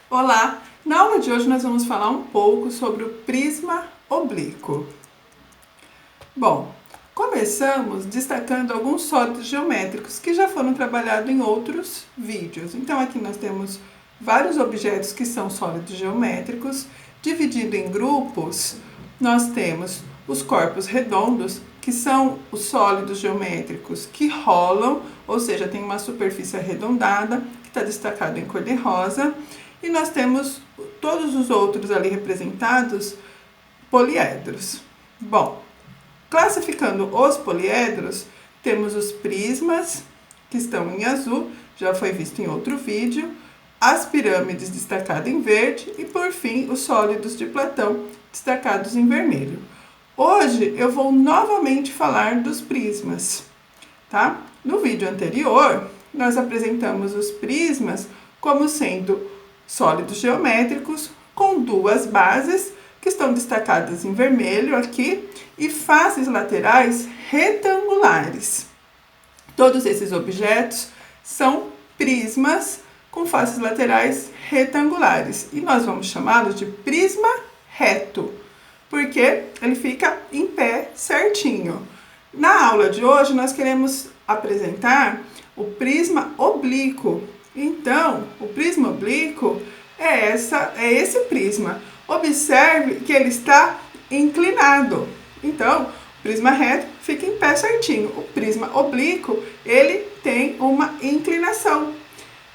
Olá! Na aula de hoje nós vamos falar um pouco sobre o prisma oblíquo. Bom, começamos destacando alguns sólidos geométricos que já foram trabalhados em outros vídeos. Então aqui nós temos vários objetos que são sólidos geométricos. Dividido em grupos, nós temos os corpos redondos, que são os sólidos geométricos que rolam, ou seja, tem uma superfície arredondada, que está destacado em cor de rosa. E nós temos todos os outros ali representados, poliedros. Bom, classificando os poliedros, temos os prismas, que estão em azul, já foi visto em outro vídeo, as pirâmides destacadas em verde e, por fim, os sólidos de Platão, destacados em vermelho. Hoje eu vou novamente falar dos prismas, tá? No vídeo anterior, nós apresentamos os prismas como sendo sólidos geométricos com duas bases que estão destacadas em vermelho aqui e faces laterais retangulares. Todos esses objetos são prismas com faces laterais retangulares e nós vamos chamá-los de prisma reto, porque ele fica em pé certinho. Na aula de hoje nós queremos apresentar o prisma oblíquo. Então, o prisma oblíquo é esse prisma. Observe que ele está inclinado. Então, o prisma reto fica em pé certinho. O prisma oblíquo, ele tem uma inclinação,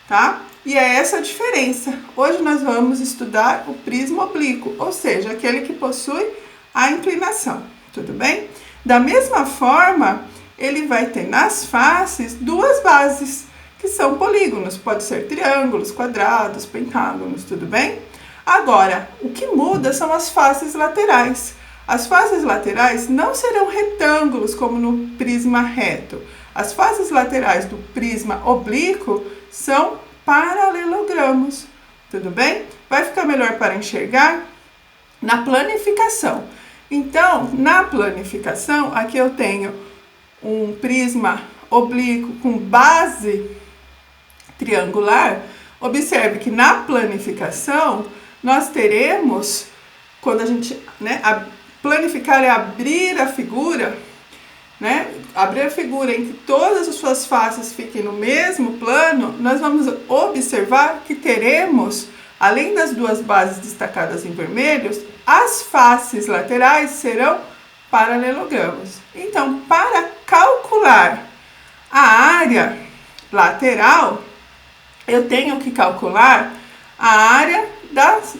tá? E é essa a diferença. Hoje nós vamos estudar o prisma oblíquo, ou seja, aquele que possui a inclinação, tudo bem? Da mesma forma, ele vai ter nas faces duas bases, que são polígonos, pode ser triângulos, quadrados, pentágonos, tudo bem? Agora, o que muda são as faces laterais. As faces laterais não serão retângulos como no prisma reto. As faces laterais do prisma oblíquo são paralelogramos, tudo bem? Vai ficar melhor para enxergar na planificação. Então, na planificação, aqui eu tenho um prisma oblíquo com base triangular. Observe que na planificação nós teremos, quando a gente planificar é abrir a figura, abrir a figura em que todas as suas faces fiquem no mesmo plano, nós vamos observar que teremos, além das duas bases destacadas em vermelhos, as faces laterais serão paralelogramos. Então, para calcular a área lateral, eu tenho que calcular a área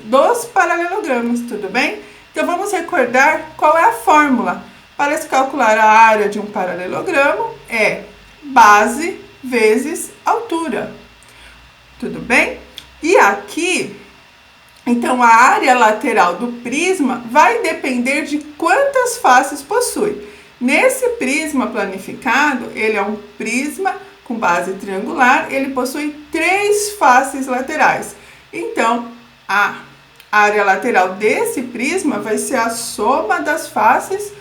dos paralelogramos, tudo bem? Então, vamos recordar qual é a fórmula. Para se calcular a área de um paralelogramo, é base vezes altura, tudo bem? E aqui, então, a área lateral do prisma vai depender de quantas faces possui. Nesse prisma planificado, ele é um prisma com base triangular, ele possui 3 faces laterais. Então, a área lateral desse prisma vai ser a soma das faces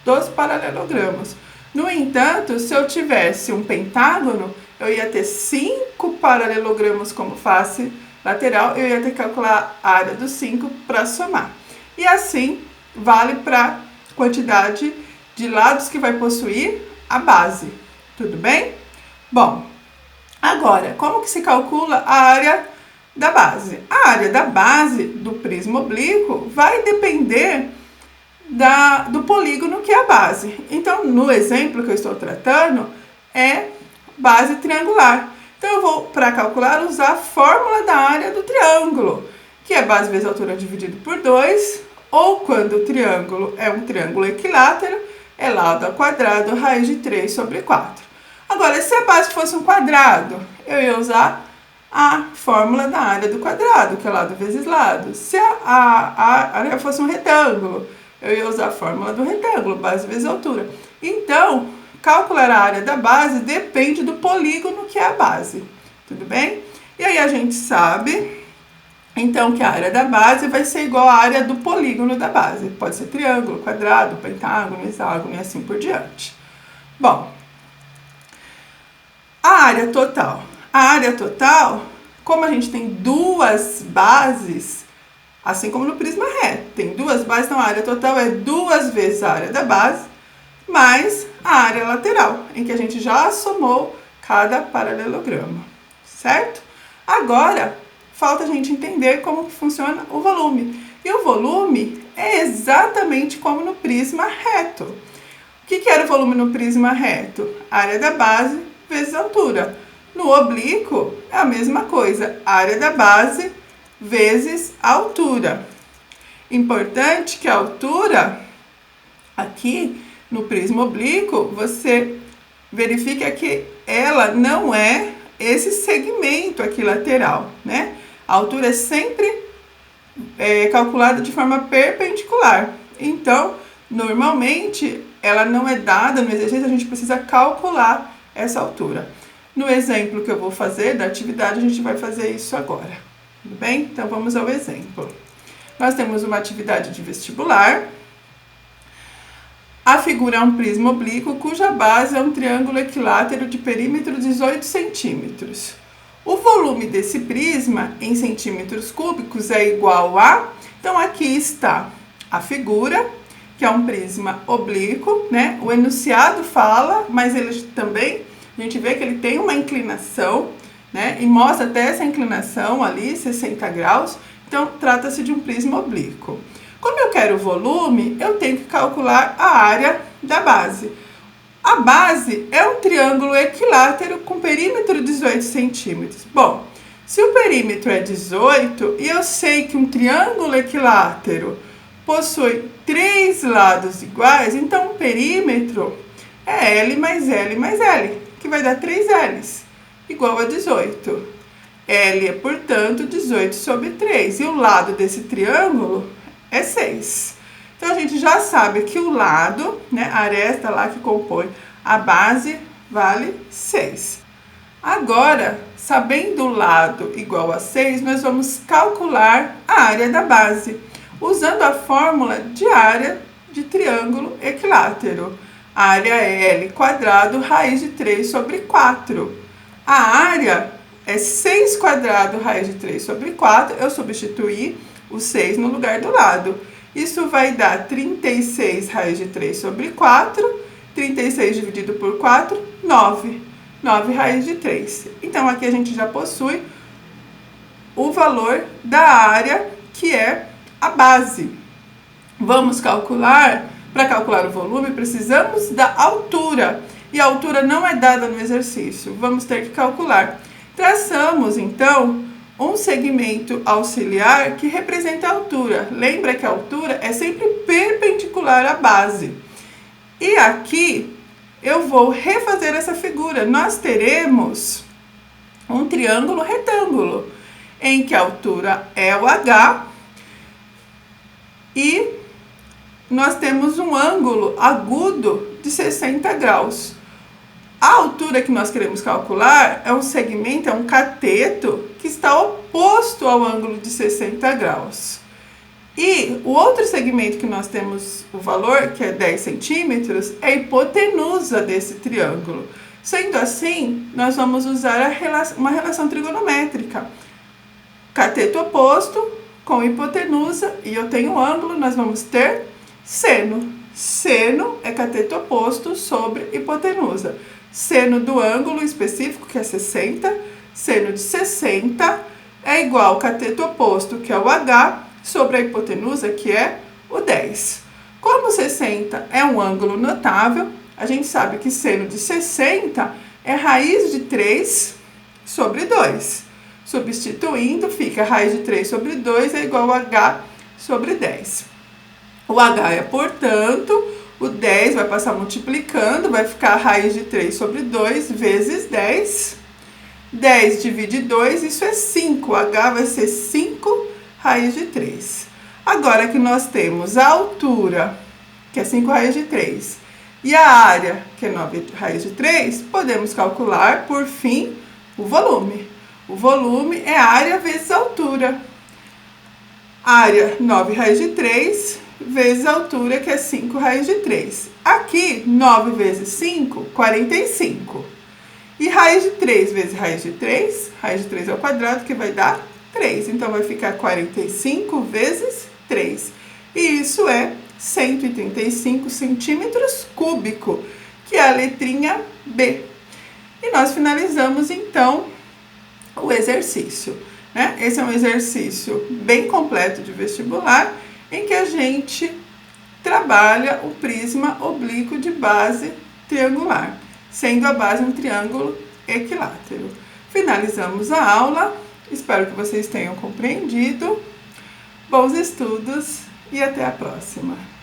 dos paralelogramos. No entanto, se eu tivesse um pentágono, eu ia ter 5 paralelogramos como face lateral, eu ia ter que calcular a área dos 5 para somar. E assim, vale para a quantidade de lados que vai possuir a base, tudo bem? Bom, agora, como que se calcula a área da base? A área da base do prisma oblíquo vai depender do polígono que é a base. Então, no exemplo que eu estou tratando, é base triangular. Então, eu vou, para calcular, usar a fórmula da área do triângulo, que é base vezes altura dividido por 2, ou quando o triângulo é um triângulo equilátero, é lado ao quadrado, raiz de 3 sobre 4. Agora, se a base fosse um quadrado, eu ia usar a fórmula da área do quadrado, que é lado vezes lado. Se a área fosse um retângulo, eu ia usar a fórmula do retângulo, base vezes altura. Então, calcular a área da base depende do polígono que é a base, tudo bem? E aí a gente sabe, então, que a área da base vai ser igual à área do polígono da base. Pode ser triângulo, quadrado, pentágono, hexágono e assim por diante. Bom, a área total. A área total como a gente tem duas bases, assim como no prisma reto, tem duas bases, então a área total é 2 vezes a área da base, mais a área lateral, em que a gente já somou cada paralelogramo, certo? Agora, falta a gente entender como funciona o volume. E o volume é exatamente como no prisma reto. O que era o volume no prisma reto? Área da base vezes altura. No oblíquo é a mesma coisa, área da base vezes altura. Importante que a altura, aqui no prisma oblíquo, você verifica que ela não é esse segmento aqui lateral, né? A altura é sempre calculada de forma perpendicular. Então, normalmente, ela não é dada no exercício, a gente precisa calcular essa altura. No exemplo que eu vou fazer da atividade, a gente vai fazer isso agora. Tudo bem? Então, vamos ao exemplo. Nós temos uma atividade de vestibular. A figura é um prisma oblíquo cuja base é um triângulo equilátero de perímetro 18 centímetros. O volume desse prisma em centímetros cúbicos é igual a... Então, aqui está a figura, que é um prisma oblíquo, né? O enunciado fala, mas ele também, a gente vê que ele tem uma inclinação, né? E mostra até essa inclinação ali, 60 graus. Então, trata-se de um prisma oblíquo. Como eu quero o volume, eu tenho que calcular a área da base. A base é um triângulo equilátero com perímetro 18 centímetros. Bom, se o perímetro é 18 e eu sei que um triângulo equilátero possui 3 lados iguais, então o perímetro é L mais L mais L, que vai dar 3 L's, igual a 18. L é, portanto, 18 sobre 3. E o lado desse triângulo é 6. Então, a gente já sabe que o lado, né, a aresta lá que compõe a base, vale 6. Agora, sabendo o lado igual a 6, nós vamos calcular a área da base, usando a fórmula de área de triângulo equilátero. A área é L quadrado raiz de 3 sobre 4. A área é 6 quadrado raiz de 3 sobre 4. Eu substituí o 6 no lugar do lado. Isso vai dar 36 raiz de 3 sobre 4. 36 dividido por 4, 9. 9 raiz de 3. Então, aqui a gente já possui o valor da área, que é a base. Vamos calcular, para calcular o volume, precisamos da altura. E a altura não é dada no exercício. Vamos ter que calcular. Traçamos, então, um segmento auxiliar que representa a altura. Lembra que a altura é sempre perpendicular à base. E aqui eu vou refazer essa figura. Nós teremos um triângulo retângulo, em que a altura é o H e nós temos um ângulo agudo de 60 graus. A altura que nós queremos calcular é um segmento, é um cateto que está oposto ao ângulo de 60 graus. E o outro segmento que nós temos o valor, que é 10 centímetros, é a hipotenusa desse triângulo. Sendo assim, nós vamos usar uma relação trigonométrica. Cateto oposto com hipotenusa, e eu tenho ângulo, nós vamos ter seno. Seno é cateto oposto sobre hipotenusa. Seno do ângulo específico, que é 60, seno de 60 é igual ao cateto oposto, que é o H, sobre a hipotenusa, que é o 10. Como 60 é um ângulo notável, a gente sabe que seno de 60 é raiz de 3 sobre 2. Substituindo, fica raiz de 3 sobre 2 é igual a H sobre 10. O H é, portanto, o 10 vai passar multiplicando, vai ficar raiz de 3 sobre 2 vezes 10. 10 divide 2, isso é 5. H vai ser 5 raiz de 3. Agora que nós temos a altura, que é 5 raiz de 3, e a área, que é 9 raiz de 3, podemos calcular, por fim, o volume. O volume é área vezes altura. Área 9 raiz de 3 vezes altura, que é 5 raiz de 3. Aqui, 9 vezes 5, 45. E raiz de 3 vezes raiz de 3 ao quadrado, que vai dar 3. Então, vai ficar 45 vezes 3. E isso é 135 centímetros cúbicos, que é a letrinha B. E nós finalizamos, então, o exercício, né? Esse é um exercício bem completo de vestibular, em que a gente trabalha o prisma oblíquo de base triangular, sendo a base um triângulo equilátero. Finalizamos a aula, espero que vocês tenham compreendido. Bons estudos e até a próxima!